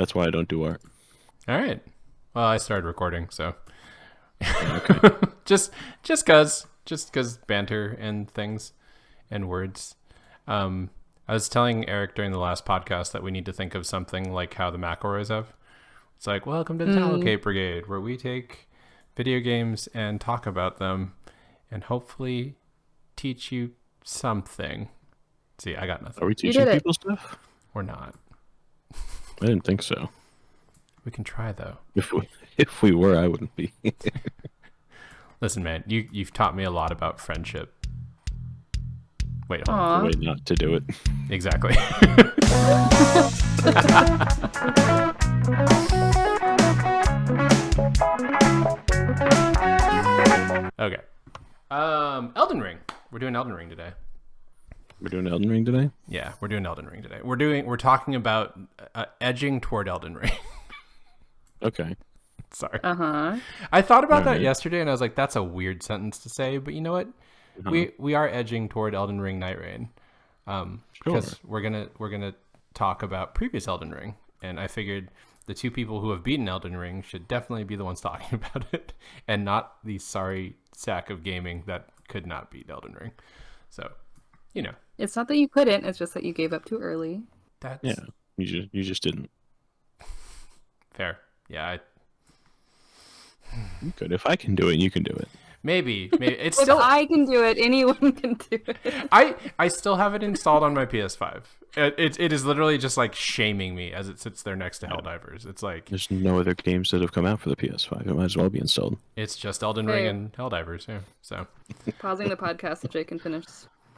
That's why I don't do art. All right. Well, I started recording, so Okay. just cause banter and things and words. I was telling Eric during the last podcast that we need to think of something like how the McElroys have. It's like, welcome to the Talocate Brigade, where we take video games and talk about them and hopefully teach you something. See, I got nothing. Are we You teaching did it. people stuff? We're not. I didn't think so. We can try, though. If we were, I wouldn't be. Listen, man, you've taught me a lot about friendship. Wait, hold on. Aw. Way not to do it. Exactly. Okay. Elden Ring. We're doing Elden Ring today. We're doing Elden Ring today. Yeah, we're doing Elden Ring today. We're talking about edging toward Elden Ring. Okay. Sorry. Uh-huh. I thought about that Alright. yesterday, and I was like, "That's a weird sentence to say," but you know what? We are edging toward Elden Ring Nightreign, because we're gonna talk about previous Elden Ring, and I figured the two people who have beaten Elden Ring should definitely be the ones talking about it, and not the sorry sack of gaming that could not beat Elden Ring. So, you know, It's not that you couldn't, it's just that you gave up too early. that's Yeah. You just didn't. fair. Yeah, You could. If I can do it, you can do it. maybe it's If still. I can do it, anyone can do it. I still have it installed on my PS5. It is literally just like shaming me as it sits there next to Helldivers. It's like There's no other games that have come out for the PS5. It might as well be installed. it's just Elden Ring Hey. and Helldivers. Yeah, so Pausing the podcast so Jake can finish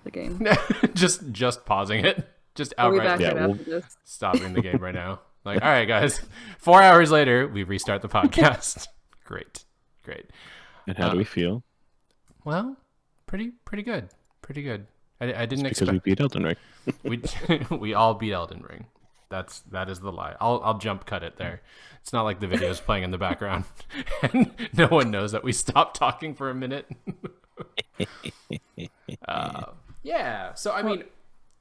the game. just pausing it, just I'll be back outright right Yeah, after this. stopping the game right now. Like, all right, guys, 4 hours later, we restart the podcast. Great. And how do we feel? Well, pretty good. I didn't Because we expect beat Elden Ring. we all beat Elden Ring. That is the lie. I'll jump cut it there. It's not like the video is playing in the background and no one knows that we stopped talking for a minute. Yeah. So I mean,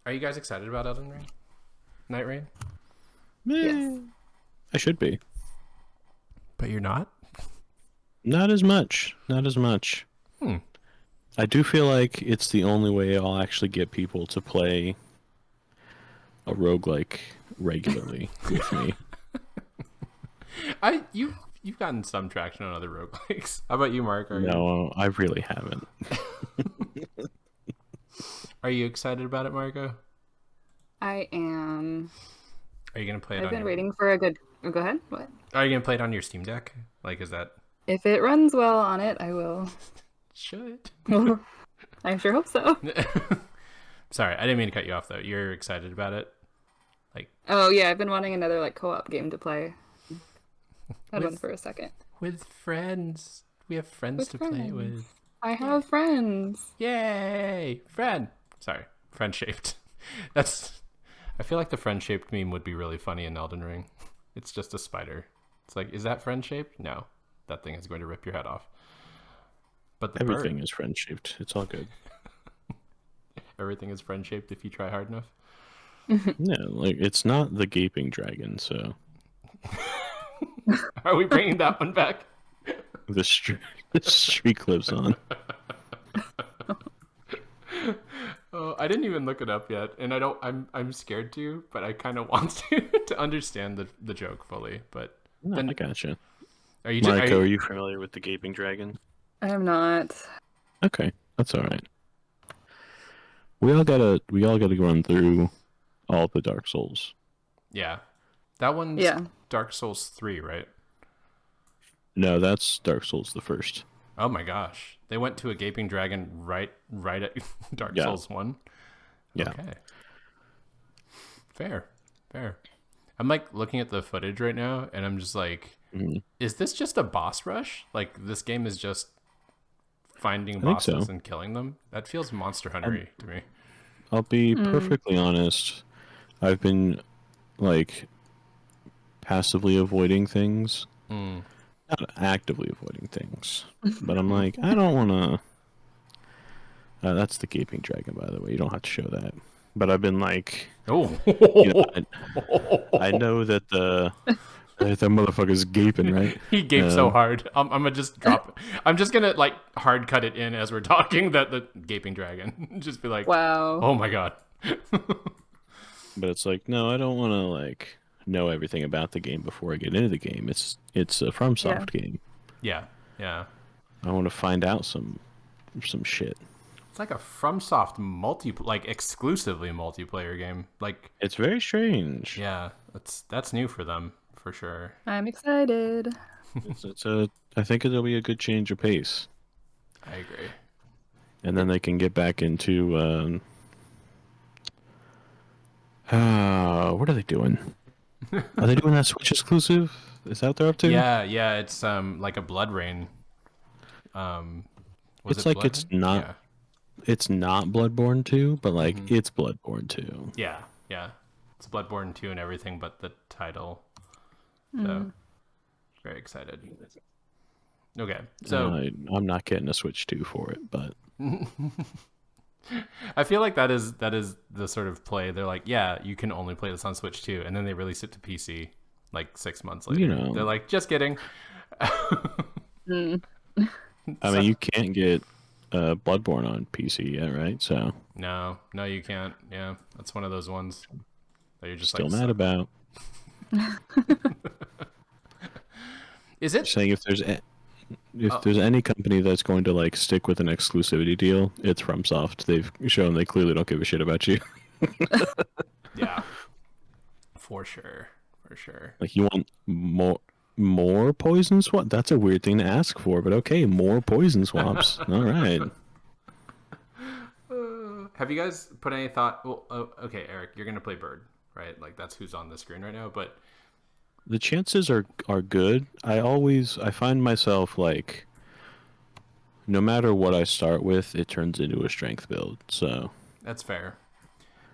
are you guys excited about Elden Ring? Nightreign? Yes. I should be. But you're not? Not as much. Not as much. Hmm. I do feel like it's the only way I'll actually get people to play a roguelike regularly with me. You've gotten some traction on other roguelikes. How about you, Mark? No, I really haven't. Are you excited about it, Marco? I am. Are you gonna play it I've on been your waiting for a good. Oh, go ahead. What? Are you gonna play it on your Steam Deck? Like, is that If it runs well on it, I will. should? I sure hope so. Sorry, I didn't mean to cut you off though. You're excited about it? Oh yeah, I've been wanting another like co-op game to play. Had one for a second. With friends. We have friends With to play friends. with. I have friends. Yay! Friend. Sorry, friend shaped. That's. I feel like the friend shaped meme would be really funny in Elden Ring. It's just a spider. It's like, is that friend shaped? No, that thing is going to rip your head off. But the Everything bird, is friend shaped. It's all good. everything is friend shaped if you try hard enough. Yeah, like it's not the gaping dragon, so Are we bringing that one back? the streak lives on. Oh, I didn't even look it up yet, and I don't. I'm scared to, but I kind of want to understand the joke fully. But No, then, I gotcha. are you? Just, Mariko, are you familiar with the gaping dragon? I am not. Okay, that's all right. We all gotta run through all the Dark Souls. Yeah, that one's Yeah. Dark Souls 3, right? No, that's Dark Souls the first. Oh my gosh, they went to a gaping dragon right at Dark Yeah. Souls 1. Yeah. Okay. Fair. I'm like looking at the footage right now, and I'm just like, Mhm. is this just a boss rush? Like this game is just finding I think so. bosses and killing them? That feels Monster Hunter-y to me. I'll be perfectly honest. I've been like passively avoiding things, Mm. not actively avoiding things. But I'm like, I don't want to. That's the gaping dragon, by the way. You don't have to show that. but I've been like, Oh, you know, I know that that motherfucker's gaping, right? he gaped so hard. I'm gonna just drop. I'm just gonna like hard cut it in as we're talking that the gaping dragon. Just be like, Wow. oh my god. But it's like, no, I don't want to like know everything about the game before I get into the game. It's a Yeah. FromSoft game. Yeah, yeah. I want to find out some shit. It's like a FromSoft like exclusively multiplayer game. Like, It's very strange. yeah, that's new for them for sure. I'm excited. I think it'll be a good change of pace, I agree. and then they can get back into what are they doing? Are they doing that Switch exclusive? Is that what they're up to? Yeah, yeah. It's like a Blood Rain. Was It's it like Blood it's Rain? not. Yeah. It's not Bloodborne 2, but like it's Bloodborne 2. Yeah, yeah. It's Bloodborne 2 and everything but the title. So, very excited. Okay, so I'm not getting a Switch 2 for it, but I feel like that is the sort of play. They're like, yeah, you can only play this on Switch 2, and then they release it to PC like 6 months later. You know. They're like, just kidding. I mean, you can't get Bloodborne on PC yet, right? So No, you can't. Yeah, that's one of those ones that you're just still like mad about. Is it? Saying if there's any company that's going to like stick with an exclusivity deal, it's FromSoft. They've shown they clearly don't give a shit about you. Yeah, for sure, for sure. Like you want more poison swap? That's a weird thing to ask for, but okay, more poison swaps. All right. Have you guys put any thought? Well, okay, Eric, you're gonna play Bird, right? Like that's who's on the screen right now. But The chances are good. I find myself like no matter what I start with, it turns into a strength build. So that's fair,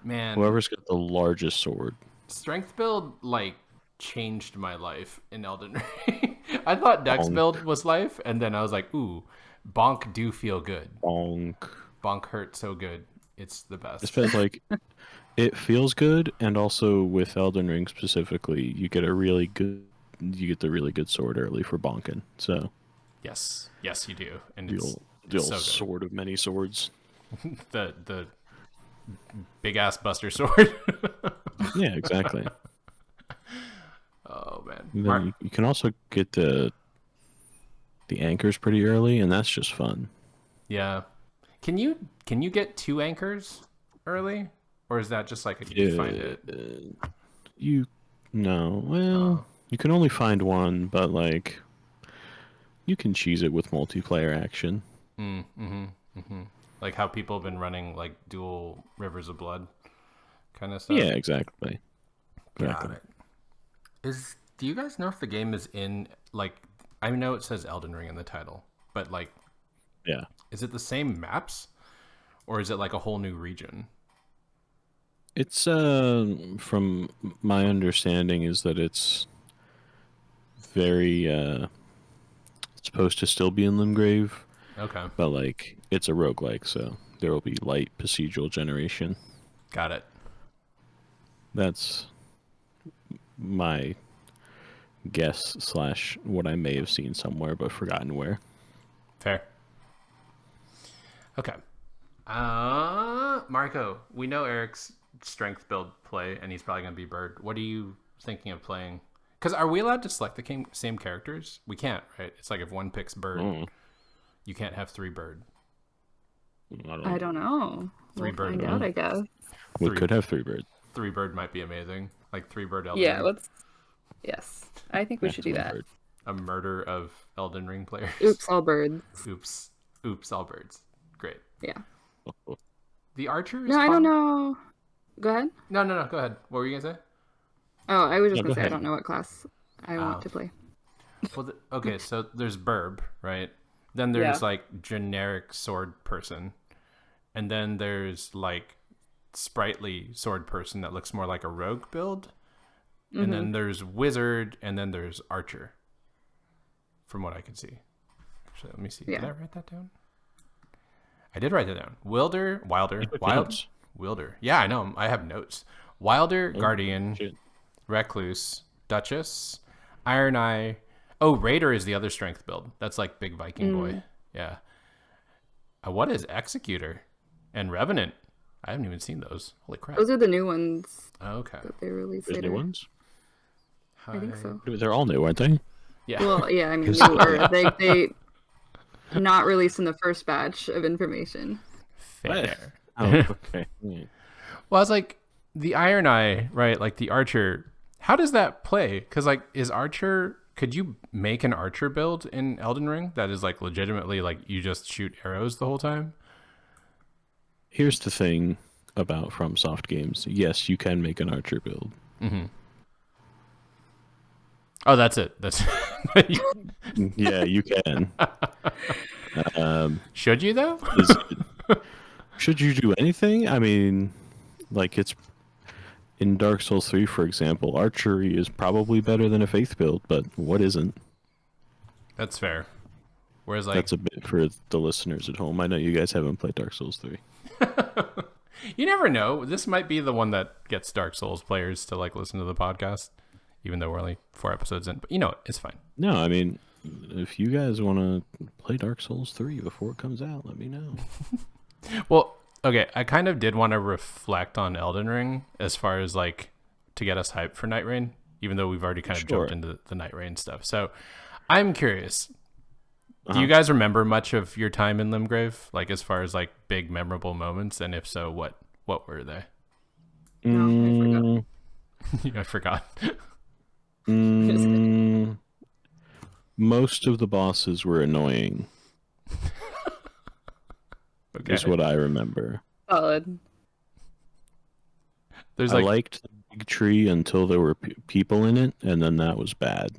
man. whoever's got the largest sword. Strength build like changed my life in Elden Ring. I thought Dex build was life, and then I was like, ooh, bonk do feel good. Bonk hurt so good. It's the best. It's been like it feels good, and also with Elden Ring specifically, you get the really good sword early for bonking. So yes, you do, and the old so sword of many swords. the big ass buster sword. Yeah, exactly. Oh man. And then you can also get the anchors pretty early, and that's just fun. Yeah. Can you get 2 anchors early, or is that just like you find it? You can only find one, but like you can cheese it with multiplayer action. Like how people have been running like dual Rivers of Blood kind of stuff. Yeah, exactly. Got it. Do you guys know if the game is in like I know it says Elden Ring in the title, but like Yeah. is it the same maps or is it like a whole new region? It's from my understanding is that it's very it's supposed to still be in Limgrave. Okay. But like it's a roguelike, so there will be light procedural generation. Got it. That's my guess / what I may have seen somewhere but forgotten where. Fair. Okay. Marco, we know Eric's strength build play, and he's probably going to be Bird. What are you thinking of playing? Because are we allowed to select the same characters? We can't, right? It's like if one picks Bird, you can't have 3 Bird. I don't know. 3 We'll Bird. find out, I guess. We could have 3 Bird. 3 Bird might be amazing. Like 3 Bird Elden Yeah, Ring. Yes, I think we should do that. Bird. A murder of Elden Ring players. Oops, all birds. Oops, all birds. Great. Yeah. The archer is No, I don't know. Go ahead. No. Go ahead. What were you going to say? Oh, I was just No, going to go say I ahead. don't know what class I want to play. Well, okay, so there's Burb, right? Then there's Yeah. like generic sword person. And then there's like sprightly sword person that looks more like a rogue build. And then there's wizard, and then there's archer. From what I can see. Actually, let me see. Yeah. Did I write that down? I did write that down. Wilder, Wielder. Yeah, I know. I have notes. Wilder, Oh, Guardian, shit. Recluse, Duchess, Iron Eye. Oh, Raider is the other strength build. That's like big Viking boy. Yeah. What is Executor and Revenant? I haven't even seen those. Holy crap. Those are the new ones Okay. that they released There's later. new ones? I think so. They're all new, aren't they? Yeah. Well, yeah, I mean, newer. They not released in the first batch of information. Fair. Oh, okay. Yeah. Well, I was like, the Iron Eye, right? Like the Archer. How does that play? Because like, is Archer? Could you make an Archer build in Elden Ring that is like legitimately like you just shoot arrows the whole time? Here's the thing about FromSoft games. Yes, you can make an Archer build. Mm-hmm. Oh, that's it. That's Yeah, you can. Should you though? Should you do anything? I mean, like it's in Dark Souls 3, for example, archery is probably better than a faith build, but what isn't? That's fair. Whereas like That's a bit for the listeners at home. I know you guys haven't played Dark Souls 3. you never know. This might be the one that gets Dark Souls players to like listen to the podcast, even though we're only 4 episodes in. But you know, it's fine. No, I mean, if you guys want to play Dark Souls 3 before it comes out, let me know. Well, okay, I kind of did want to reflect on Elden Ring as far as like to get us hyped for Nightreign, even though we've already kind of jumped into the Nightreign stuff. So I'm curious. Do you guys remember much of your time in Limgrave? Like as far as like big memorable moments? And if so, what were they? No, I forgot. Most of the bosses were annoying. Okay. Is what I remember. Solid. There's I like liked the big tree until there were people in it, and then that was bad.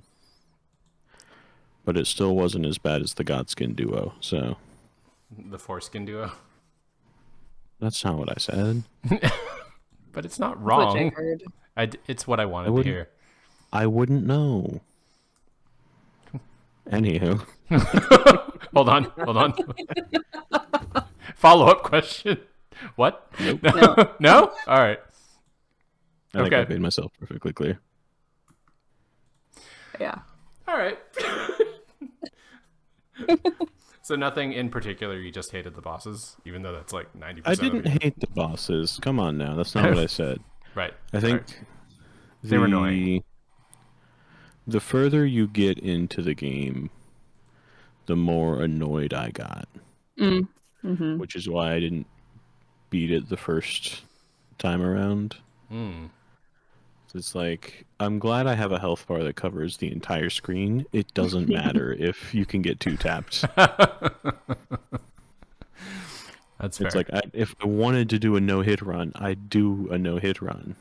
But it still wasn't as bad as the Godskin duo, so... the foreskin duo. That's not what I said. But it's not That's what wrong. Jake heard. It's what I wanted to hear. I wouldn't know. Anywho. Hold on. Follow-up question. What? Nope. No. No? All right. I think Okay. I made myself perfectly clear. Yeah. All right. So nothing in particular, you just hated the bosses, even though that's like 90% I of didn't you. hate the bosses. Come on now. That's not what I said. Right. I think Right. They were annoying. The further you get into the game, the more annoyed I got. Mm-hmm. Which is why I didn't beat it the first time around. It's like, I'm glad I have a health bar that covers the entire screen. It doesn't matter if you can get 2 tapped. That's fair. It's like, if I wanted to do a no-hit run, I'd do a no-hit run.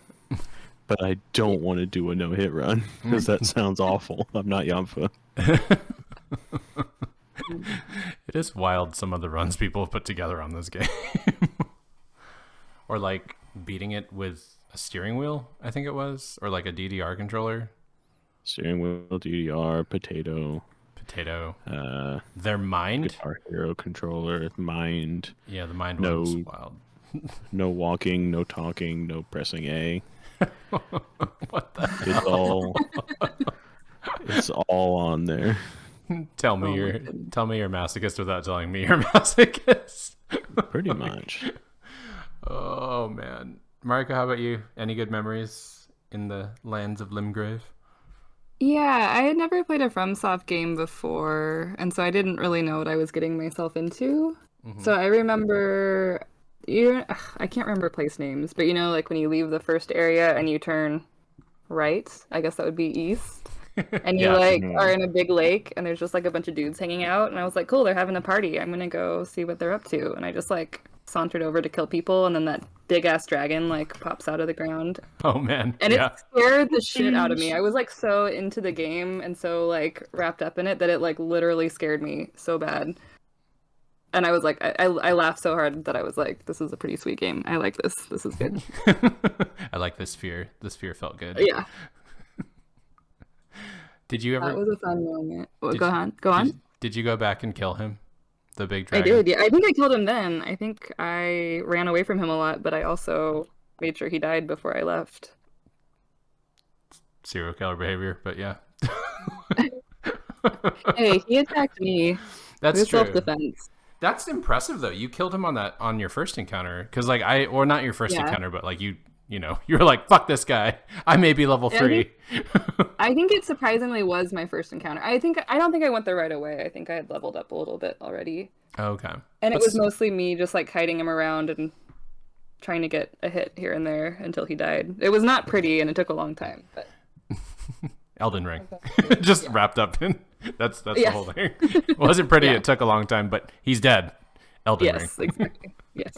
But I don't want to do a no-hit run, because that sounds awful. I'm not Yamfa. It is wild some of the runs people have put together on this game. Or like beating it with a steering wheel, I think it was, or like a DDR controller. Steering wheel, DDR, potato. Their mind. Guitar Hero controller, mind. Yeah, the mind one was wild. No walking, no talking, no pressing A. What the hell? It's all on there. Tell me you're a masochist without telling me you're a masochist. Pretty much. Oh man. Marika, how about you? Any good memories in the lands of Limgrave? Yeah, I had never played a FromSoft game before, and so I didn't really know what I was getting myself into. So I remember, I can't remember place names, but you know, like when you leave the first area and you turn right, I guess that would be east, and you are in a big lake, and there's just like a bunch of dudes hanging out, and I was like, cool, they're having a party. I'm gonna go see what they're up to, and I just like sauntered over to kill people, and then that big ass dragon like pops out of the ground. Oh man. And it scared the shit out of me. I was like so into the game and so like wrapped up in it that it like literally scared me so bad. And I was like, I laughed so hard that I was like, this is a pretty sweet game. I like this. This is good. I like this fear. This fear felt good. Yeah. Did you ever? That was a fun moment. Well, go on. Did you go back and kill him The big I dragon? did, yeah. I think I killed him then. I think I ran away from him a lot, but I also made sure he died before I left. Serial killer behavior, but yeah. Hey, he attacked me. It That's was true. self-defense. That's impressive though. You killed him on your first encounter, because like or not your first Yeah. encounter, but like you know, you were like, fuck this guy. I may be level Yeah, 3. I think it surprisingly was my first encounter. I don't think I went there right away. I think I had leveled up a little bit already. Okay. And it was mostly me just like kiting him around and trying to get a hit here and there until he died. It was not pretty and it took a long time, but Elden Ring. Just wrapped up in that's the Yes. whole thing. It wasn't pretty, Yeah. it took a long time, but he's dead. Elden Ring. yes, exactly. Yes.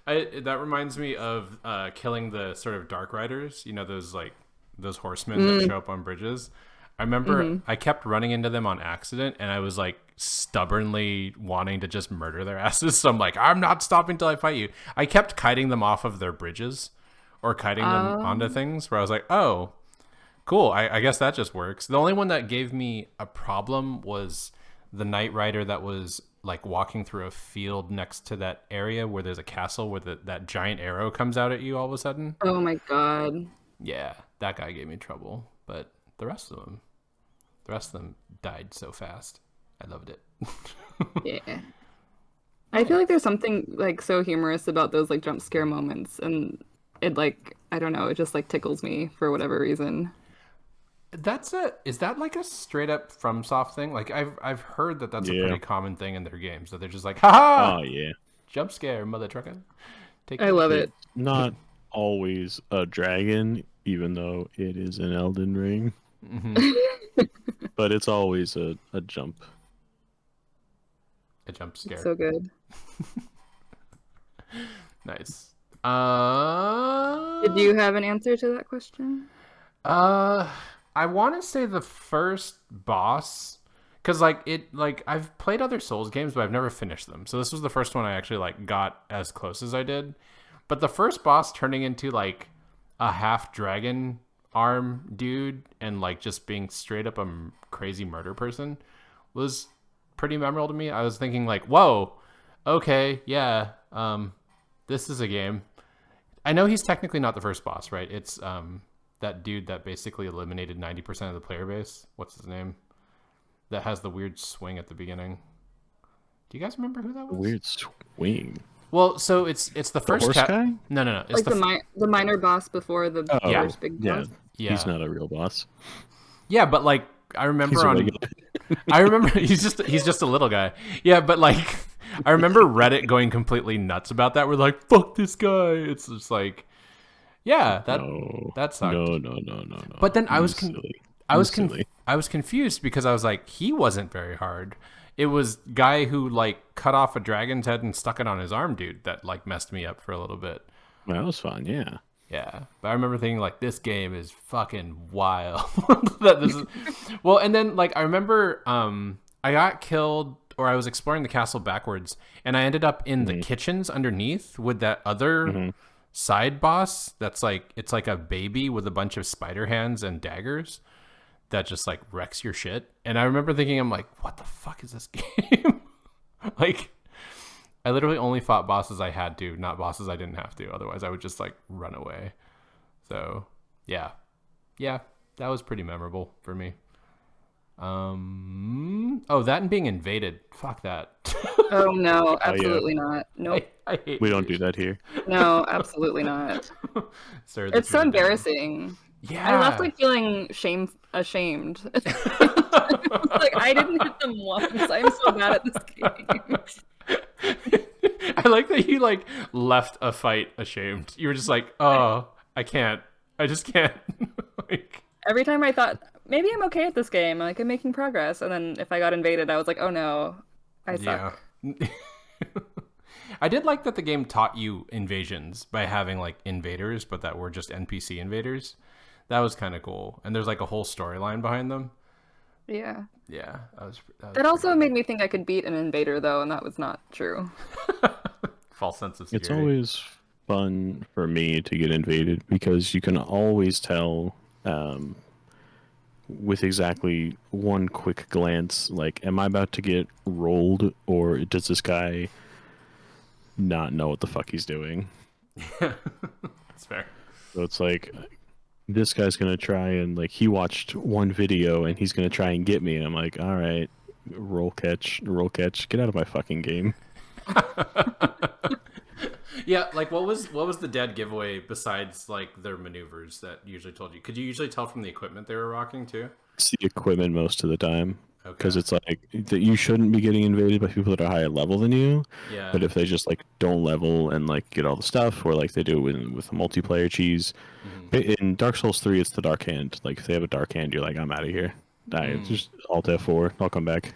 That reminds me of killing the sort of dark riders, you know, those horsemen that show up on bridges. I remember I kept running into them on accident, and I was like stubbornly wanting to just murder their asses. So I'm like, I'm not stopping till I fight you. I kept kiting them off of their bridges or kiting them onto things where I was like, oh, cool. I guess that just works. The only one that gave me a problem was the Night Rider that was like walking through a field next to that area where there's a castle where that giant arrow comes out at you all of a sudden. Oh my God. Yeah, that guy gave me trouble. But the rest of them died so fast. I loved it. Yeah. I feel like there's something like so humorous about those like jump scare moments, and it like I don't know, it just like tickles me for whatever reason. Is that like a straight up FromSoft thing? Like I've heard that's a pretty common thing in their games, that they're just like, haha, Oh yeah. jump scare, mother trucker. I love it. Not always a dragon, even though it is an Elden Ring. But it's always a jump. A jump scare. So good. Nice. Did you have an answer to that question? I want to say the first boss, because like I've played other Souls games, but I've never finished them. So this was the first one I actually like got as close as I did. But the first boss turning into like a half dragon arm dude and like just being straight up a crazy murder person was pretty memorable to me. I was thinking like, whoa, okay, yeah, this is a game. I know he's technically not the first boss, right? It's that dude that basically eliminated 90% of the player base. What's his name? That has the weird swing at the beginning. Do you guys remember who that was? Weird swing. Well, so it's the first horse guy? No. It's like the minor boss before the first big boss. Yeah. He's not a real boss. Yeah, but like I remember He's a on regular. I remember he's just a little guy. Yeah, but like I remember Reddit going completely nuts about that. We're like, fuck this guy. It's just like, yeah, that sucked. No. But then I was silly. I was confused because I was like, he wasn't very hard. It was guy who like cut off a dragon's head and stuck it on his arm, dude, that like messed me up for a little bit. Well, that was fun, yeah. Yeah, but I remember thinking like, this game is fucking wild. Well, and then like I remember I got killed, or I was exploring the castle backwards, and I ended up in the kitchens underneath with that other side boss that's like, it's like a baby with a bunch of spider hands and daggers that just like wrecks your shit. And I remember thinking, I'm like, what the fuck is this game? Like, I literally only fought bosses I had to, not bosses I didn't have to. Otherwise, I would just like run away. So, yeah, that was pretty memorable for me. That and being invaded. Fuck that. Oh no, absolutely not. Nope. I hate We don't do that here. No, absolutely not. Sir, It's so embarrassing. Yeah. I left like feeling ashamed. Like I didn't hit them once. I'm so bad at this game. I like that you like left a fight ashamed. You were just like, oh, I just can't. Like, Every time I thought maybe I'm okay at this game, like I'm making progress, and then if I got invaded, I was like, oh no, I suck. yeah. I did like that the game taught you invasions by having like invaders, but that were just NPC invaders. That was kind of cool, and there's like a whole storyline behind them. Yeah. Yeah, That also made me think I could beat an invader, though, and that was not true. false sense of It's security. always fun for me to get invaded because you can always tell with exactly one quick glance, like, am I about to get rolled, or does this guy not know what the fuck he's doing? Yeah, that's fair. So it's like, this guy's gonna try and, like, he watched one video and he's gonna try and get me, and I'm like, all right, roll catch, get out of my fucking game. Yeah, like what was the dead giveaway besides like their maneuvers that usually told you? Could you usually tell from the equipment they were rocking too? It's the equipment most of the time. Because Okay. it's like that you shouldn't be getting invaded by people that are higher level than you. Yeah. But if they just like don't level and like get all the stuff, or like they do it with the multiplayer cheese, in Dark Souls 3, it's the dark hand. Like if they have a dark hand, you're like, I'm out of here. Just Alt F4. I'll come back.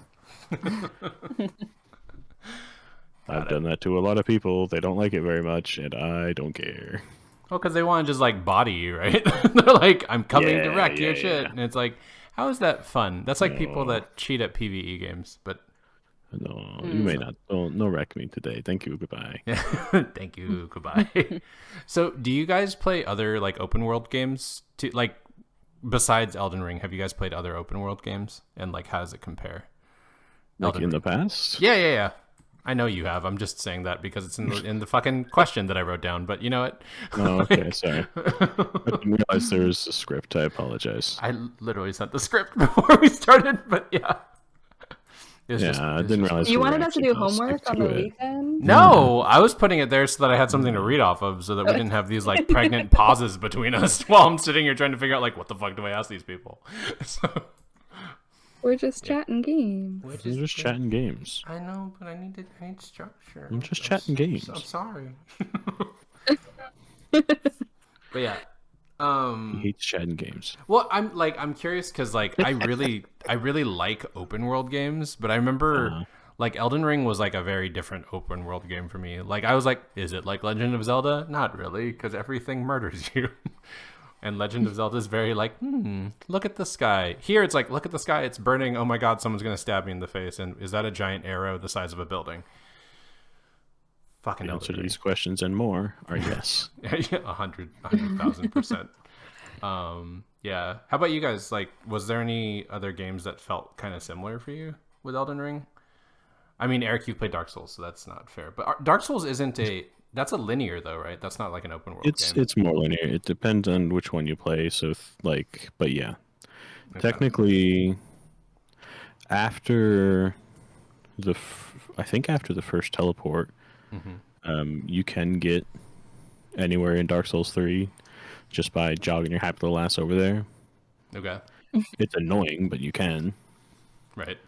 I've done that to a lot of people. They don't like it very much, and I don't care. Well, because they want to just like body you, right? They're like, I'm coming to wreck your shit, yeah. and it's like, how is that fun? That's like people that cheat at PvE games, but No, you may not. Don't no wreck me today. Thank you. Goodbye. thank you, goodbye. So, do you guys play other like open world games? To like, besides Elden Ring, have you guys played other open world games? And like, how does it compare? Like in the past? Yeah. I know you have. I'm just saying that because it's in the fucking question that I wrote down. But you know what? Oh, okay. Sorry. I didn't realize there was a script. I apologize. I literally sent the script before we started, but yeah. I didn't realize. You wanted us to do homework on the weekend? No, I was putting it there so that I had something to read off of, so that we didn't have these like pregnant pauses between us while I'm sitting here trying to figure out like what the fuck do I ask these people. So, We're just chatting games. We're just chatting games. I know, but I need structure. I'm just chatting games. I'm sorry. But yeah. He hates chatting games. Well, I'm curious because like I really like open world games, but I remember like Elden Ring was like a very different open world game for me. Like I was like, is it like Legend of Zelda? Not really, because everything murders you. And Legend of Zelda is very like, look at the sky. Here it's like, look at the sky, it's burning. Oh my god, someone's gonna stab me in the face. And is that a giant arrow the size of a building? Fucking the answer to these questions and more are yes. 100,000%. Yeah. How about you guys? Like, was there any other games that felt kind of similar for you with Elden Ring? I mean, Eric, you've played Dark Souls, so that's not fair. But Dark Souls that's a linear though, right? That's not like an open world game. It's more linear. It depends on which one you play. So but yeah, okay. Technically, after I think after the first teleport, you can get anywhere in Dark Souls 3 just by jogging your happy little ass over there. Okay. It's annoying, but you can. Right.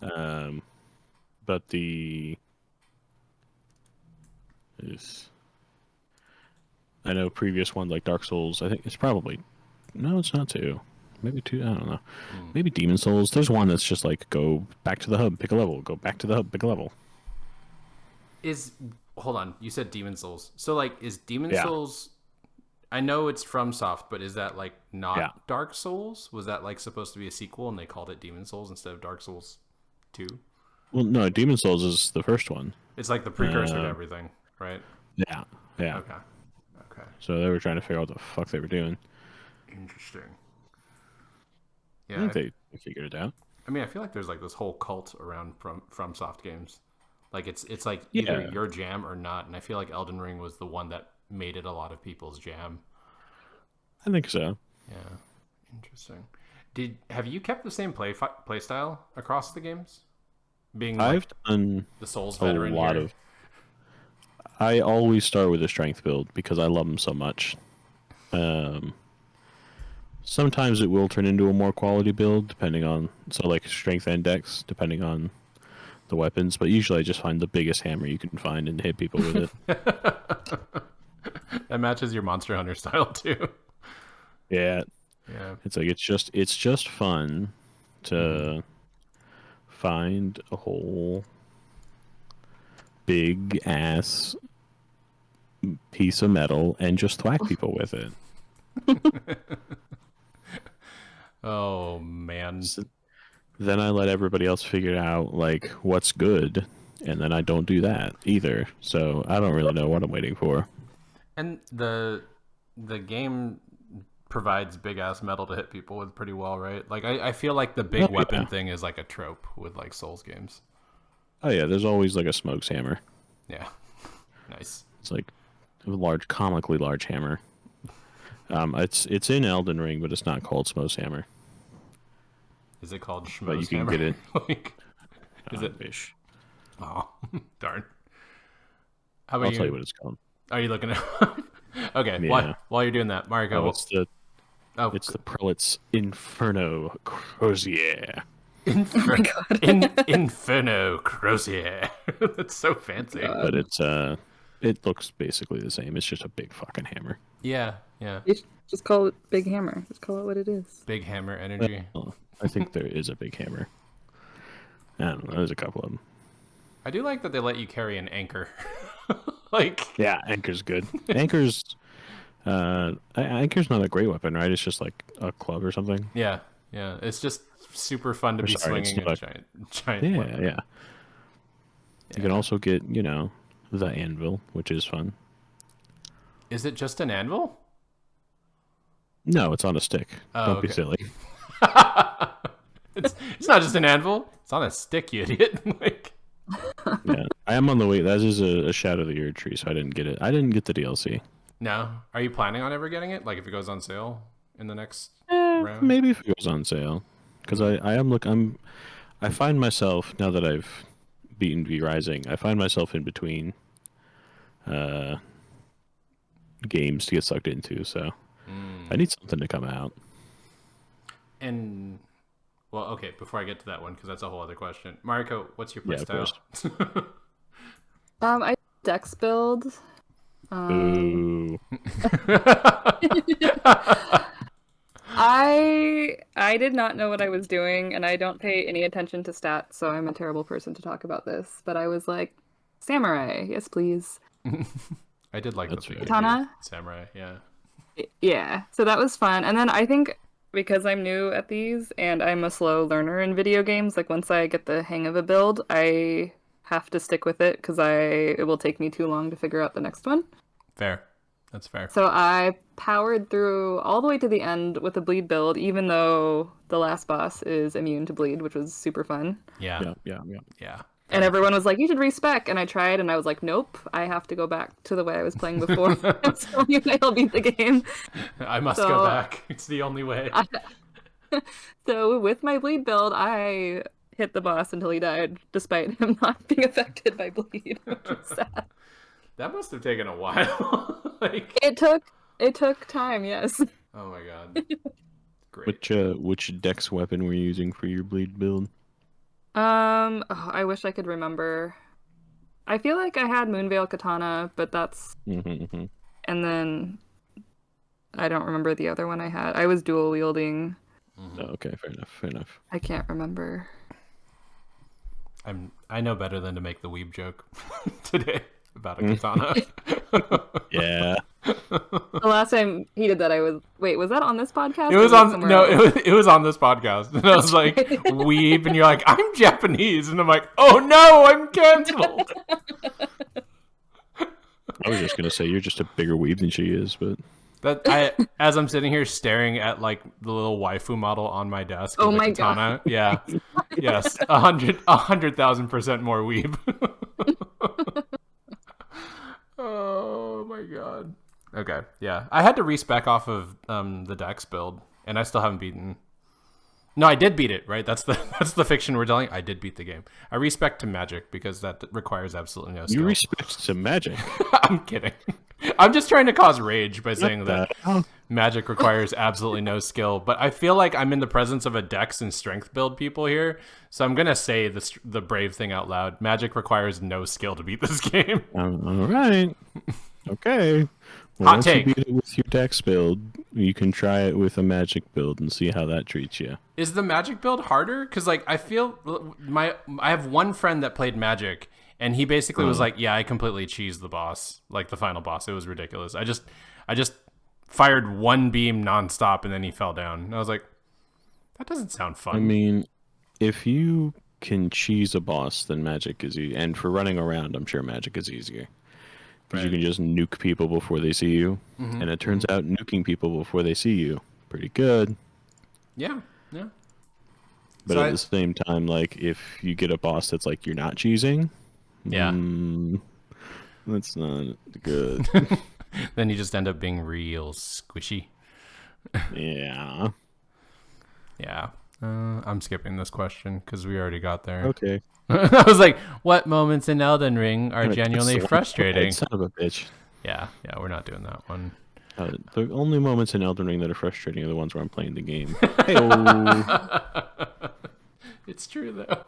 But I know previous one like Dark Souls, I think it's probably it's not 2. Maybe 2, I don't know. Maybe Demon Souls. There's one that's just like go back to the hub, pick a level, go back to the hub, pick a level. Hold on, you said Demon Souls. So like is Demon Souls, I know it's FromSoft, but is that like not Dark Souls? Was that like supposed to be a sequel and they called it Demon Souls instead of Dark Souls 2? Well, no, Demon Souls is the first one. It's like the precursor to everything, right? Yeah. Okay. So they were trying to figure out what the fuck they were doing. Interesting. Yeah, I think they figured it out. I mean, I feel like there's like this whole cult around FromSoft games. Like it's like either your jam or not, and I feel like Elden Ring was the one that made it a lot of people's jam. I think so. Yeah, interesting. Have you kept the same play style across the games? I've done the Souls veteran a lot here. of. I always start with a strength build because I love them so much. Sometimes it will turn into a more quality build depending on like strength and dex depending on the weapons, but usually I just find the biggest hammer you can find and hit people with it. That matches your Monster Hunter style too. Yeah. It's like it's just fun to find a whole big ass piece of metal and just thwack people with it. Oh man. So then I let everybody else figure out like what's good, and then I don't do that either. So I don't really know what I'm waiting for. And the game provides big ass metal to hit people with pretty well, right? Like I feel like the big weapon thing is like a trope with like Souls games. Oh yeah, there's always like a smokes hammer. Yeah, nice. It's like a comically large hammer. It's in Elden Ring, but it's not called Smokes Hammer. Is it called Schmoes But you can Hammer? get it. Like, is it? Fish. Oh, darn. How about I'll tell you what it's called. Are you looking at? Okay. Yeah. While you're doing that, Marco. It's the Prelate's Inferno Crozier. Inferno Crozier. That's so fancy. But it looks basically the same. It's just a big fucking hammer. Yeah. You should just call it Big Hammer. Just call it what it is. Big hammer energy. Well, I think there is a big hammer. I don't know. There's a couple of them. I do like that they let you carry an anchor. Like, yeah, anchor's good. Anchor's not a great weapon, right? It's just like a club or something. Yeah. It's just super fun to be swinging a giant weapon. Yeah. You can also get, the anvil, which is fun. Is it just an anvil? No, it's on a stick. Don't be silly. It's not just an anvil. It's on a stick, you idiot. Like, yeah, I am on the way. That is a Shadow of the Erd Tree, so I didn't get it. I didn't get the DLC. No. Are you planning on ever getting it? Like if it goes on sale in the next round? Maybe if it goes on sale, because I find myself, now that I've beaten V Rising, I find myself in between games to get sucked into. So I need something to come out. And well, okay, before I get to that one, because that's a whole other question. Mariko, what's your playstyle? I dex build. Ooh. I did not know what I was doing, and I don't pay any attention to stats, so I'm a terrible person to talk about this. But I was like, samurai, yes please. I did like the katana samurai, yeah. Yeah, so that was fun. And then I think because I'm new at these and I'm a slow learner in video games, like once I get the hang of a build, I have to stick with it because it will take me too long to figure out the next one. Fair. That's fair. So I powered through all the way to the end with a bleed build, even though the last boss is immune to bleed, which was super fun. Yeah. And everyone was like, you should respec. And I tried and I was like, nope, I have to go back to the way I was playing before. That's the only way I'll beat the game. I must go back. It's the only way. So with my bleed build, I hit the boss until he died, despite him not being affected by bleed, which was sad. That must have taken a while. It took time, yes. Oh my god. Great. Which dex weapon were you using for your bleed build? I wish I could remember. I feel like I had Moonveil Katana, but that's... Mm-hmm. And then I don't remember the other one I had. I was dual wielding. Oh, okay, fair enough. I can't remember. I know better than to make the weeb joke today about a katana. Yeah. The last time he did that, was that on this podcast? It was it was on this podcast. And I was like, weeb, and you're like, I'm Japanese. And I'm like, oh no, I'm canceled. I was just gonna say you're just a bigger weeb than she is, but as I'm sitting here staring at like the little waifu model on my desk. Oh of the my katana, god! Yeah, yes, 100,000% more weeb. Oh my god. Okay, yeah, I had to respec off of the Dex build, and I still haven't beaten. No, I did beat it. Right, that's the fiction we're telling. I did beat the game. I respec to magic because that requires absolutely no skill. You respect to magic? I'm kidding. I'm just trying to cause rage by saying that magic requires absolutely no skill. But I feel like I'm in the presence of a dex and strength build people here, so I'm gonna say the brave thing out loud. Magic requires no skill to beat this game. All right. Okay. Well, Hot once take. you beat it with your dex build, you can try it with a magic build and see how that treats you. Is the magic build harder? Because like I feel I have one friend that played magic, and he basically was like, "Yeah, I completely cheesed the boss, like the final boss. It was ridiculous. I just fired one beam nonstop, and then he fell down." And I was like, "That doesn't sound fun." I mean, if you can cheese a boss, then magic is easy. And for running around, I'm sure magic is easier. because you can just nuke people before they see you, Mm-hmm. and it turns out nuking people before they see you pretty good. Yeah, yeah. But So at the same time, like if you get a boss that's like you're not cheesing, yeah. that's not good. Then you just end up being real squishy. Yeah. Yeah. I'm skipping this question because we already got there. Okay. I was like, what moments in Elden Ring are genuinely Excellent. frustrating? Son of a bitch. Yeah, we're not doing that one. The only moments in Elden Ring that are frustrating are the ones where I'm playing the game. It's true though.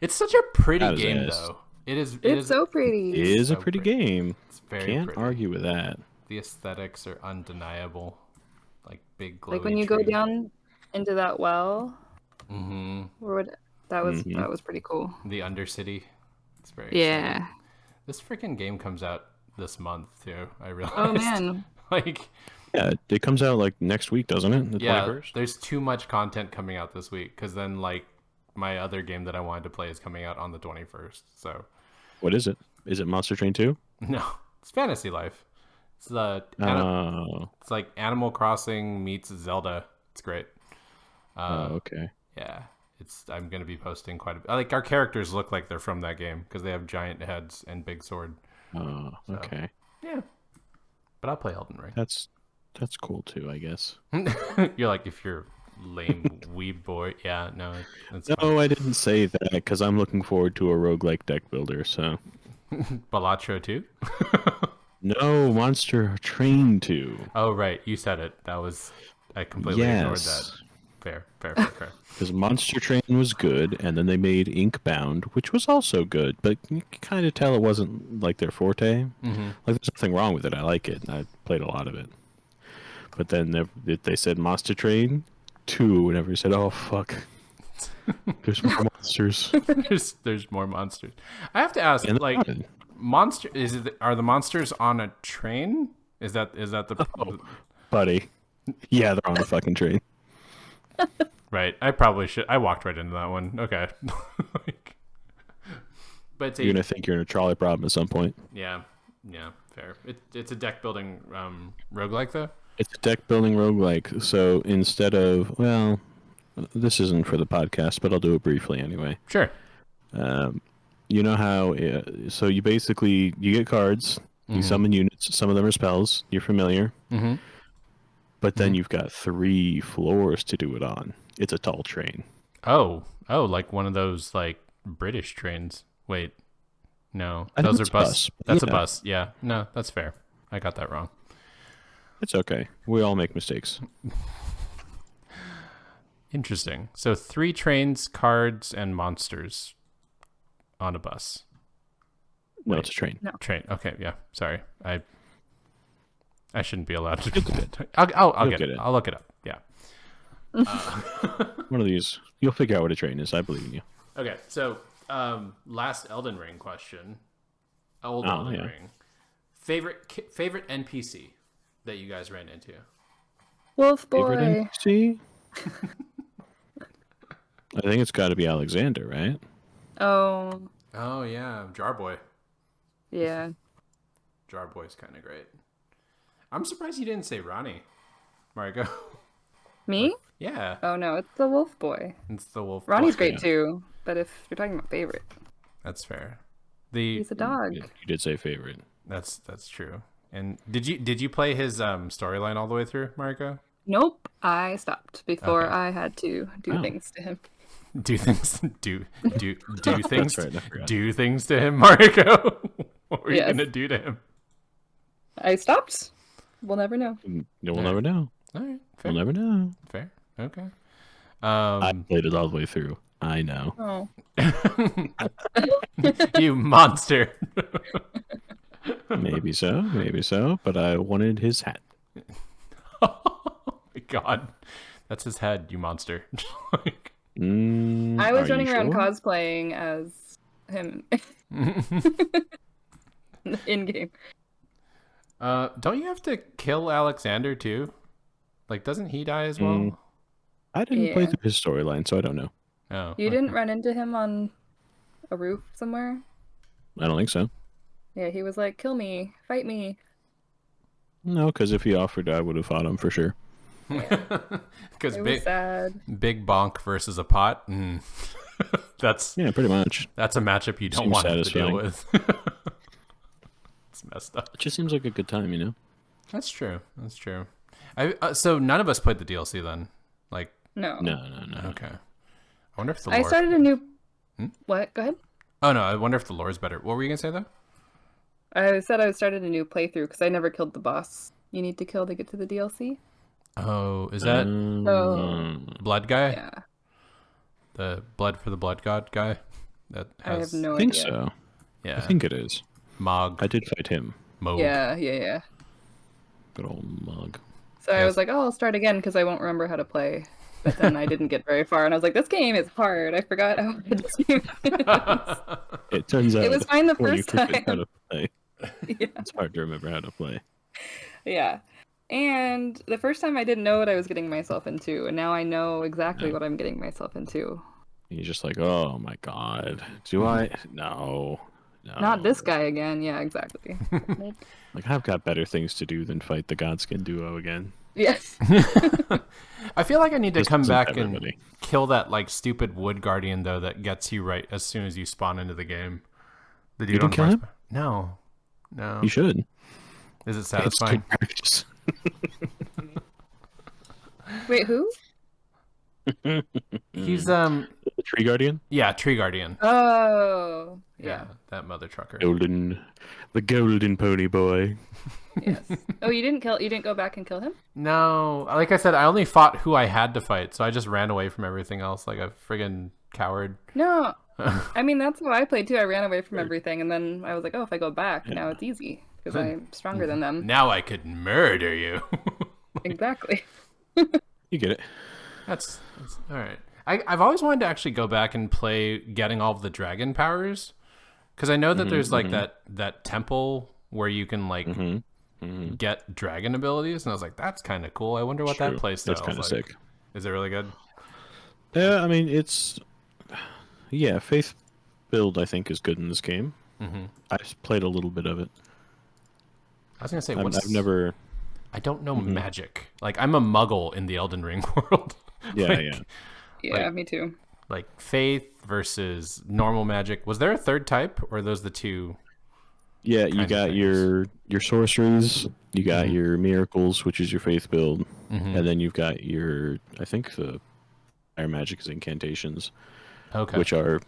It's such a pretty That is game ass. though. It is. It's so pretty. It is so a pretty pretty. game. It's very Can't pretty. argue with that. The aesthetics are undeniable. Like big glowy Like when you tree. go down into that well, Mm-hmm. that was pretty cool. The Undercity. It's very Yeah. exciting. This freaking game comes out this month too. I realized. Oh man. Like. Yeah, it comes out like next week, doesn't it? The 21st? There's too much content coming out this week because then like my other game that I wanted to play is coming out on the 21st. So What is it? Is it Monster Train 2? no, it's Fantasy Life. It's it's like Animal Crossing meets Zelda. It's great. Okay. Yeah, I'm gonna be posting quite a bit. Like our characters look like they're from that game because they have giant heads and big sword. Oh, okay. Yeah, but I'll play Elden Ring. That's cool too, I guess. You're like, if you're lame weeb boy. Yeah, no. No, I didn't say that because I'm looking forward to a roguelike deck builder, so. Balatro 2? No, Monster Train 2. Oh, right. You said it. I completely ignored that. Fair. Because Monster Train was good, and then they made Inkbound, which was also good, but you can kind of tell it wasn't like their forte. Mm-hmm. Like, there's nothing wrong with it. I like it. I played a lot of it. But then they said Monster Train 2, and everybody said, oh, fuck. There's more monsters. There's more monsters. I have to ask, And like, are the monsters on a train? Is that the... Oh, buddy. Yeah, they're on a fucking train. Right. I probably should. I walked right into that one. Okay. But You're going to think you're in a trolley problem at some point. Yeah, fair. It's a deck building roguelike, though? It's a deck building roguelike. So instead of, well, this isn't for the podcast, but I'll do it briefly anyway. Sure. You know how, so you get cards, you summon units, some of them are spells, you're familiar. Mm-hmm. But then you've got 3 floors to do it on. It's a tall train. Oh, like one of those, like, British trains. Wait. No, I those think are it's bus. bus. That's a Yeah. bus. Yeah. No, that's fair. I got that wrong. It's okay. We all make mistakes. Interesting. So 3 trains, cards, and monsters on a bus. No, Wait. it's a train. No. Train. Okay, yeah. Sorry. I shouldn't be allowed to. You'll get it. I'll You'll get get it. it. I'll look it up. Yeah. One of these. You'll figure out what a train is. I believe in you. Okay. So, last Elden Ring question. Elden yeah. Ring. Favorite NPC that you guys ran into? Wolf Favorite boy. NPC? I think it's got to be Alexander, right? Oh, Oh yeah, Jarboy. yeah. Jarboy's kind of great. I'm surprised you didn't say Ronnie, Margo. Me? Yeah, Oh no, it's the wolf boy. it's the wolf. Ronnie's boy. great yeah. too, but if you're talking about favorite, That's fair. he's a dog. You did say favorite. That's true. And did you play his storyline all the way through, Margo? Nope, I stopped before Okay. I had to do Oh. things to him. Do things do things right, I forgot. do things to him, Margo. What were you Yes. gonna do to him? I stopped. We'll never know. We'll never know. All right, fair. We'll never know. Fair. Okay. I played it all the way through. I know. Oh, You monster. Maybe so. But I wanted his hat. Oh my god. That's his head, you monster. Like, I was Are running you around sure? cosplaying as him in game. don't you have to kill Alexander too? Like, doesn't he die as well? I didn't play Yeah. through his storyline, so I don't know. Oh, You okay. didn't run into him on a roof somewhere? I don't think so. Yeah, he was like, "Kill me, fight me." No, because if he offered, I would have fought him for sure. Yeah, Because it was sad. big bonk versus a pot. That's Yeah, pretty much. a matchup you don't Seems want to have to deal satisfying. with. It's messed up. It just seems like a good time, you know? That's true. That's true. So none of us played the DLC then. Like, No, No. okay. I wonder if the I lore. started a new. What? Go ahead. Oh no, I wonder if the lore is better. What were you gonna say though? I said I started a new playthrough because I never killed the boss you need to kill to get to the DLC. Oh, is that So blood guy? yeah, The blood for the blood god guy? That I have has no I think idea. so. yeah. I think it is. Mog. I did fight him. Moog. Yeah. Good old mug. So I Yes. was like, oh, I'll start again because I won't remember how to play. But then I didn't get very far, and I was like, this game is hard. I forgot how hard this game is. It turns out It was fine the when you first forget how time. to play, Yeah. it's hard to remember how to play. Yeah. And the first time I didn't know what I was getting myself into, and now I know exactly what I'm getting myself into. And you're just like, oh my god, do I? No. Not this guy again. Yeah, exactly. Like, I've got better things to do than fight the Godskin duo again. Yes. I feel like I need to This come isn't back everybody. and kill that like stupid wood guardian though that gets you right as soon as you spawn into the game. The dude You on didn't kill him? No. No. You should. Is it It's satisfying? good practice. Wait, who? He's The Tree Guardian? yeah, tree guardian. Oh, Yeah, yeah. that mother trucker. The golden pony boy. Yes. Oh, you didn't go back and kill him? No, like I said, I only fought who I had to fight, so I just ran away from everything else like a friggin' coward. No. I mean, that's how I played too. I ran away from everything, and then I was like, oh, if I go back, now it's easy because I'm stronger than them. Now I could murder you. Exactly. You get it. That's all right. I've always wanted to actually go back and play getting all of the dragon powers, because I know that there's like that temple where you can like get dragon abilities, and I was like, that's kind of cool. I wonder what that True. playstyle That's is kind of like. sick. Is it really good? Yeah, I mean, yeah, Faith build I think is good in this game. I've played a little bit of it. I was gonna say, I've never. I don't know magic. Like I'm a muggle in the Elden Ring world. Yeah, Like, yeah. Yeah, me too. Like faith versus normal magic. Was there a third type, or are those the two? Yeah, you Kind of got things. your sorceries, you got your miracles, which is your faith build, and then you've got your I think the fire magic is incantations, Okay. which are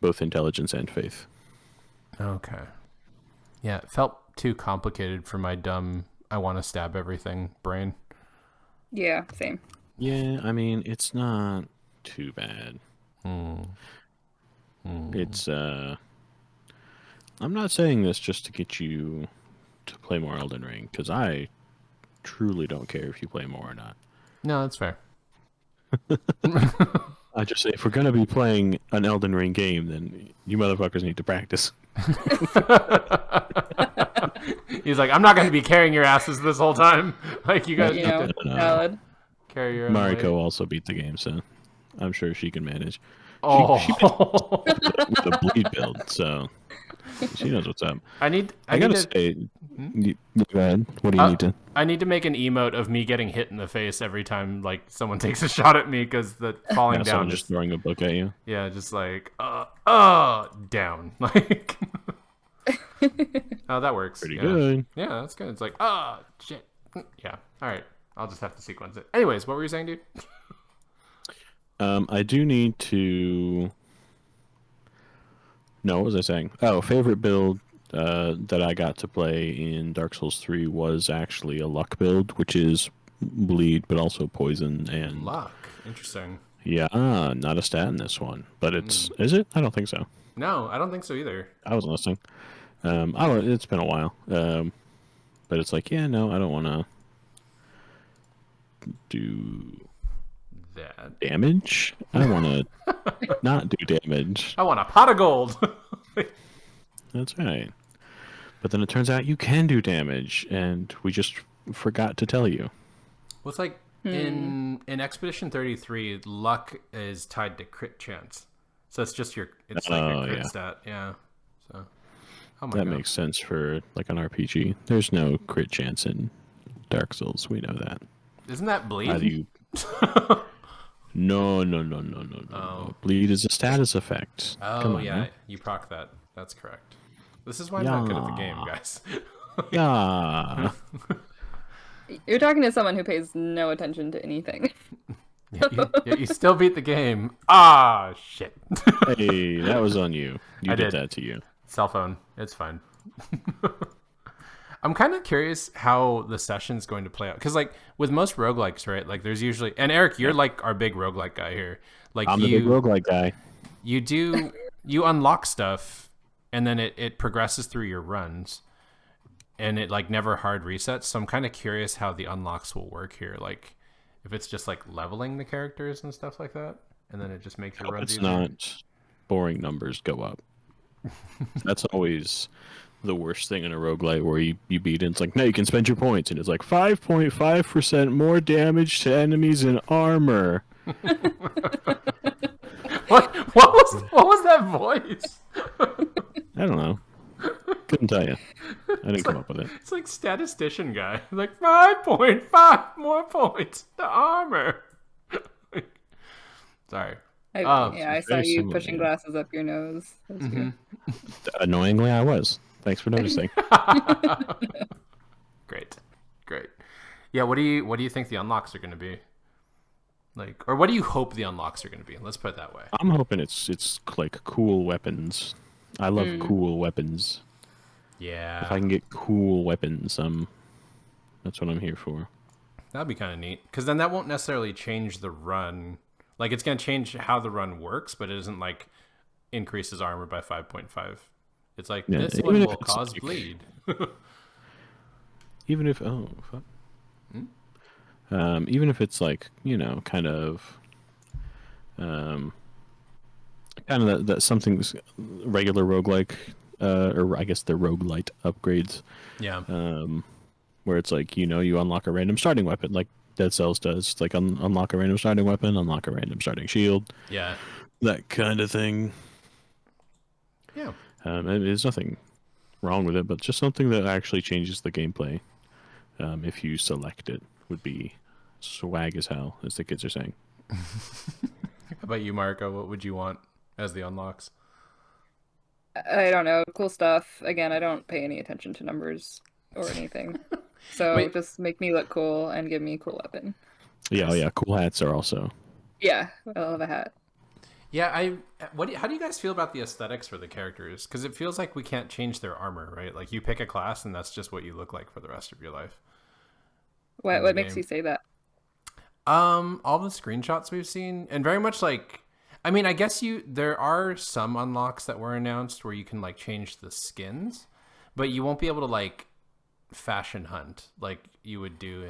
both intelligence and faith. Okay. Yeah, it felt too complicated for my dumb I want to stab everything brain. Yeah, same. Yeah, I mean it's not too bad. It's I'm not saying this just to get you to play more Elden Ring, because I truly don't care if you play more or not. No, that's fair. I just say if we're gonna be playing an Elden Ring game, then you motherfuckers need to practice. He's like, I'm not going to be carrying your asses this whole time. Like you guys You need know, to valid. carry your own Mariko weight. also beat the game, so I'm sure she can manage. Oh, With a bleed build, so she knows what's up. I I need gotta to. say, go ahead. What do you need to? I need to make an emote of me getting hit in the face every time like someone takes a shot at me because the falling Yeah, down someone is just throwing a book at you. yeah, just like down like. Oh, that works. Pretty yeah. good. Yeah, that's good. It's like shit. Yeah. All right. I'll just have to sequence it. Anyways, what were you saying, dude? I do need to. No, what was I saying? Oh, favorite build that I got to play in Dark Souls 3 was actually a luck build, which is bleed, but also poison and. Luck. Interesting. Yeah, not a stat in this one, but it's. Is it? I don't think so. No, I don't think so either. I wasn't listening. I don't. It's been a while. But it's like, yeah, no, I don't want to do That. damage. I want to not do damage. I want a pot of gold. That's right. But then it turns out you can do damage, and we just forgot to tell you. Well, it's like in Expedition 33, luck is tied to crit chance. So it's just it's like a crit yeah. stat. Yeah. So Oh my That god. makes sense for like an RPG. There's no crit chance in Dark Souls. We know that. Isn't that Either bleed? you. No. Bleed is a status effect. Come Oh on yeah, now. you proc that. That's correct. This is why I'm not good at the game, Yeah. guys. Yeah. You're talking to someone who pays no attention to anything. You still beat the game. Ah, shit. Hey, that was on you. You I did did. that to you. Cell phone. It's fine. I'm kind of curious how the session's going to play out. Because, like, with most roguelikes, right? Like, there's usually... And, Eric, you're, like, our big roguelike guy here. Like, I'm the big roguelike guy. You unlock stuff, and then it progresses through your runs. And it, like, never hard resets. So I'm kind of curious how the unlocks will work here. Like, if it's just, like, leveling the characters and stuff like that. And then it just makes your runs It's easier. not boring numbers go up. That's always the worst thing in a roguelite where you beat it. It's like, no, you can spend your points. And it's like 5.5% more damage to enemies and armor. What was that voice? I don't know. Couldn't tell you. I didn't come up with it. It's like statistician guy. Like 5.5 more points to armor. Sorry. I saw very you similar, pushing yeah. glasses up your nose. That's weird. Annoyingly, I was. Thanks for noticing. Great. Yeah, what do you think the unlocks are going to be? Like, or what do you hope the unlocks are going to be? Let's put it that way. I'm hoping it's like cool weapons. I love cool weapons. Yeah. If I can get cool weapons, that's what I'm here for. That'd be kind of neat. Because then that won't necessarily change the run. Like, it's going to change how the run works, but it isn't like increases armor by 5.5. It's like, Yeah, this even one if will it's cause like- bleed. Even if fuck. Even if it's like, kind of that something's regular roguelike, or I guess the roguelite upgrades, Yeah. where it's like, you unlock a random starting weapon, like Dead Cells does. It's like unlock a random starting weapon, unlock a random starting shield, Yeah. that kind of thing. Yeah. There's nothing wrong with it, but just something that actually changes the gameplay. If you select it, would be swag as hell, as the kids are saying. How about you, Marco? What would you want as the unlocks? I don't know. Cool stuff. Again, I don't pay any attention to numbers or anything. So Wait. just make me look cool and give me a cool weapon. Yeah, oh yeah, cool hats are also. Yeah, I love a hat. Yeah, how do you guys feel about the aesthetics for the characters? Because it feels like we can't change their armor, right? Like, you pick a class and that's just what you look like for the rest of your life. What makes game. you say that? All the screenshots we've seen, and very much like, I mean, I guess there are some unlocks that were announced where you can like change the skins, but you won't be able to like fashion hunt like you would do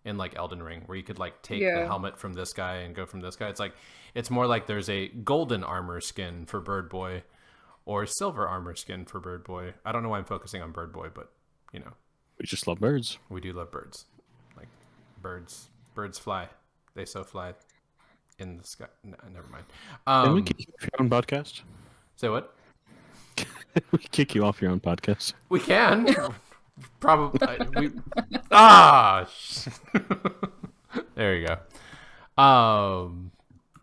in like Elden Ring, where you could like take the helmet from this guy and go from this guy. It's like, it's more like there's a golden armor skin for Bird Boy or silver armor skin for Bird Boy. I don't know why I'm focusing on Bird Boy, but We just love birds. we do love birds. Like, birds fly. They so fly in the sky. No, never mind. Can we kick you off your own podcast? Say what? We kick you off your own podcast. We can. Probably. There you go.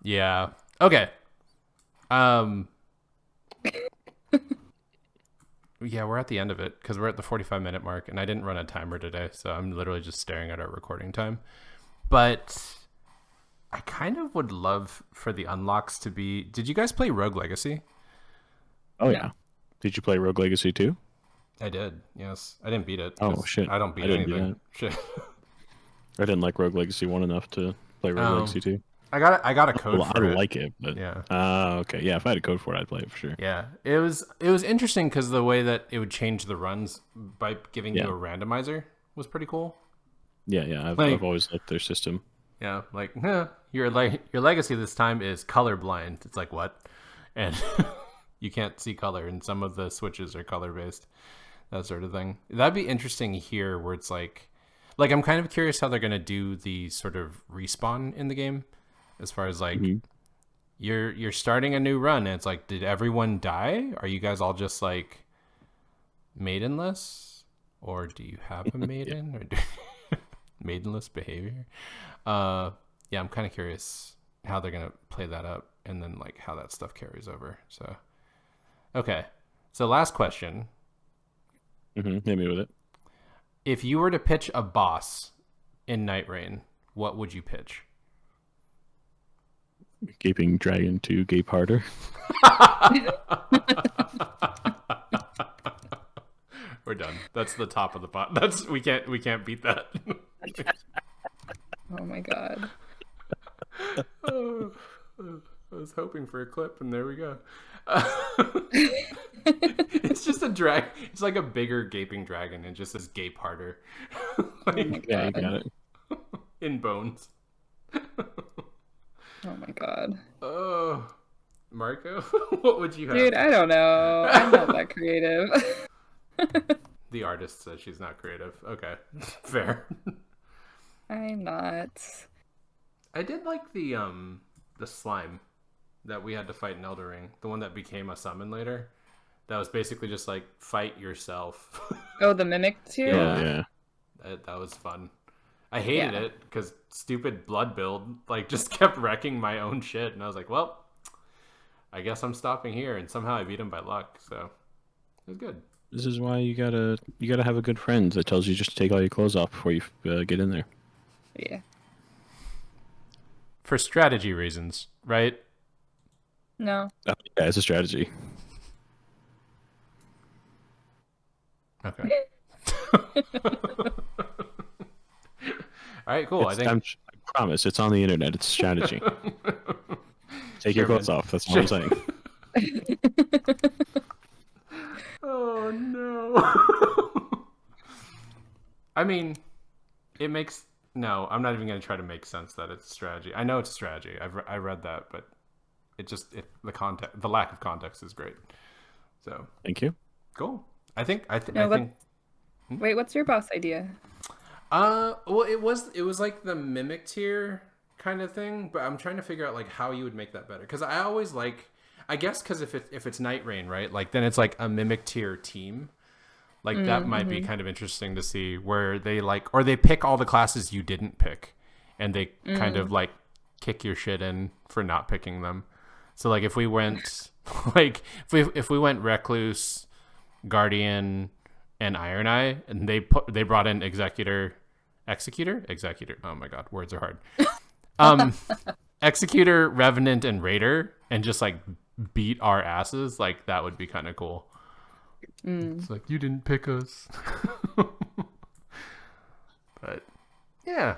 Yeah. Okay. Yeah, we're at the end of it because we're at the 45-minute mark, and I didn't run a timer today, so I'm literally just staring at our recording time. But I kind of would love for the unlocks to be... Did you guys play Rogue Legacy? Oh, yeah. Did you play Rogue Legacy 2? I did, yes. I didn't beat it. Oh, shit. I don't beat I didn't do anything. Shit. I didn't like Rogue Legacy 1 enough to play Rogue Legacy 2. I got a code Well, for I it. like it, but... Yeah. Okay. Yeah, if I had a code for it, I'd play it for sure. Yeah, it was interesting because the way that it would change the runs by giving you a randomizer was pretty cool. Yeah. I've always liked their system. Yeah, like your legacy this time is colorblind. It's like, what? And you can't see color, and some of the switches are color based, that sort of thing. That'd be interesting here, where it's like I'm kind of curious how they're gonna do the sort of respawn in the game, as far as like. Mm-hmm. You're starting a new run, and it's like, did everyone die? Are you guys all just like Maidenless, or do you have a maiden, or maidenless behavior? Yeah, I'm kind of curious how they're gonna play that up, and then like how that stuff carries over. So, okay, so last question: Hit me with it. if you were to pitch a boss in Nightreign, what would you pitch? Gaping Dragon 2 Gape Harder. We're done. That's the top of the pot. We can't beat that. Oh my god. Oh, I was hoping for a clip, and there we go. It's just a drag. It's like a bigger gaping dragon, and just says "gape harder." Like, yeah, you got it. In bones. oh my god. Oh, Marco, what would you have? Dude, I don't know. I'm not that creative. The artist says she's not creative. Okay, fair. I'm not. I did like the slime that we had to fight in Elden Ring, the one that became a summon later. That was basically just like fight yourself. Oh, the mimic too? Yeah. That was fun. I hated it because stupid blood build like just kept wrecking my own shit, and I was like, well, I guess I'm stopping here, and somehow I beat him by luck, so it was good. This is why you gotta have a good friend that tells you just to take all your clothes off before you get in there. Yeah. For strategy reasons, right? No. Oh, yeah, it's a strategy. Okay. All right, cool. I promise, it's on the internet. It's strategy. Take your clothes off. That's what I'm saying. Oh no. I mean, it makes no. I'm not even going to try to make sense that it's a strategy. I know it's a strategy. I read that, but the lack of context is great. So thank you. Cool. I think. Wait, what's your boss idea? Well, it was like the mimic tier kind of thing, but I'm trying to figure out like how you would make that better, because I always I guess because if it's Nightreign, right, like then it's like a mimic tier team, like that might be kind of interesting to see where they or they pick all the classes you didn't pick, and they kind of like kick your shit in for not picking them. So like if we went if we went Recluse, Guardian, and Iron Eye, and they brought in Executor. Oh my god, words are hard. Executor, Revenant, and Raider, and just like beat our asses. Like that would be kind of cool. It's like, you didn't pick us. But yeah,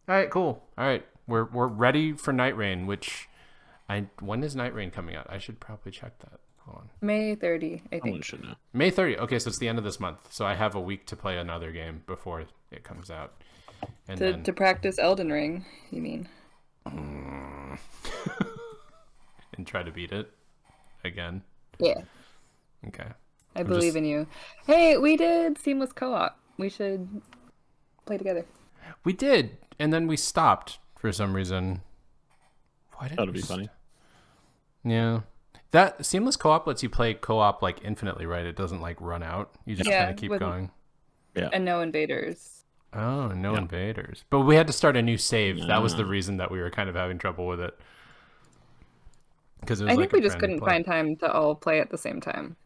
all right, cool. All right, we're ready for Nightreign. When is Nightreign coming out? I should probably check that. Hold on. May 30, I think. Someone should know. May 30. Okay, so it's the end of this month. So I have a week to play another game before it comes out. And to practice Elden Ring, you mean? And try to beat it again. Yeah. Okay. I believe in you. Hey, we did seamless co-op. We should play together. We did, and then we stopped for some reason. Why did That'd be funny. Yeah. That seamless co-op lets you play co-op like infinitely, right? It doesn't like run out. You just kind of keep going. Yeah. And no invaders. Oh, no invaders. But we had to start a new save. That was the reason that we were kind of having trouble with it. Because I think we just couldn't find time to all play at the same time.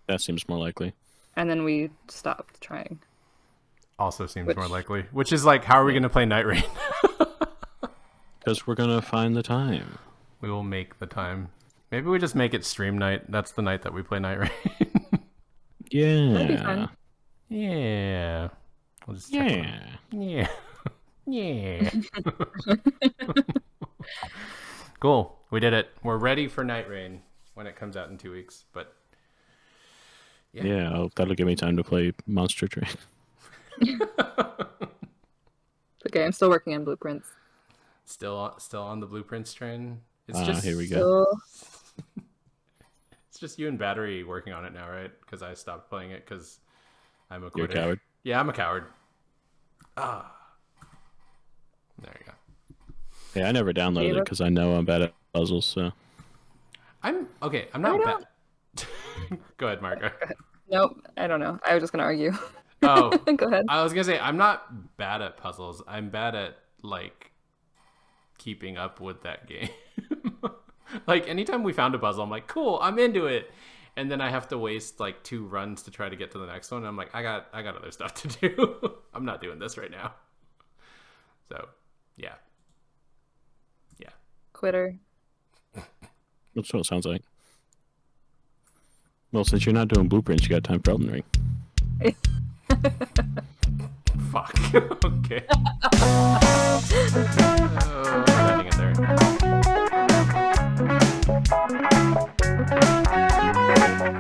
That seems more likely. And then we stopped trying. Also seems more likely. Which is like, how are we going to play Nightreign? Because we're going to find the time. We will make the time. Maybe we just make it stream night. That's the night that we play Nightreign. Yeah. That'd be fun. Yeah. We'll just check Yeah. Yeah. Cool. We did it. We're ready for Nightreign when it comes out in 2 weeks. But yeah, that'll give me time to play Monster Train. Okay, I'm still working on blueprints. Still on the blueprints train. It's just here we go. It's just you and Battery working on it now, right? Because I stopped playing it because I'm a quitter. You're a coward. Yeah, I'm a coward. There you go. Yeah, I never downloaded it because I know I'm bad at puzzles. So I'm not bad. Go ahead, Marco. Nope, I don't know. I was just gonna argue. Oh, Go ahead. I was gonna say I'm not bad at puzzles. I'm bad at like keeping up with that game. Like anytime we found a puzzle, I'm like, cool, I'm into it. And then I have to waste like 2 runs to try to get to the next one. And I'm like, I got other stuff to do. I'm not doing this right now. So, yeah. Yeah. Quitter. That's what it sounds like. Well, since you're not doing blueprints, you got time for Elden Ring.